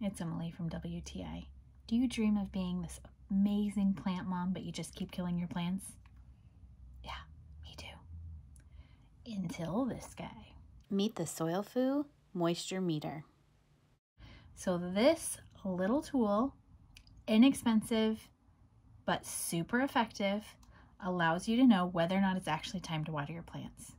it's Emily from WTA. Do you dream of being this amazing plant mom, but you just keep killing your plants? Yeah, me too. Until this guy. Meet the SOILPHU Moisture Meter. So this little tool, inexpensive, but super effective, allows you to know whether or not it's actually time to water your plants.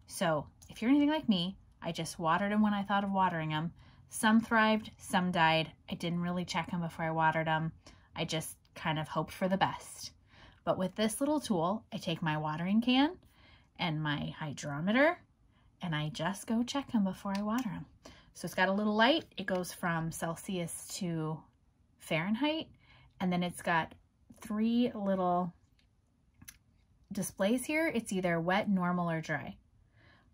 So if you're anything like me, I just watered them when I thought of watering them. Some thrived, some died. I didn't really check them before I watered them. I just kind of hoped for the best. But with this little tool, I take my watering can and my hydrometer and I just go check them before I water them. So it's got a little light. It goes from Celsius to Fahrenheit, and then it's got 3 little displays here. It's either wet, normal, or dry.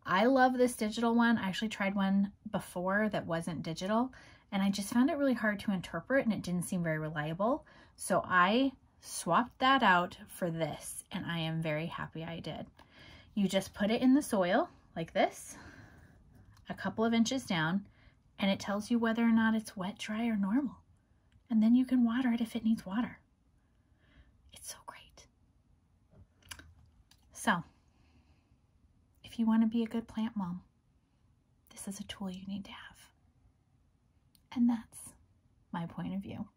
I love this digital one. I actually tried one before that wasn't digital, and I just found it really hard to interpret and it didn't seem very reliable. So I swapped that out for this, and I am very happy I did. You just put it in the soil like this, a couple of inches down, and it tells you whether or not it's wet, dry, or normal. And then you can water it if it needs water. It's so great. So, if you want to be a good plant mom, this is a tool you need to have. And that's my point of view.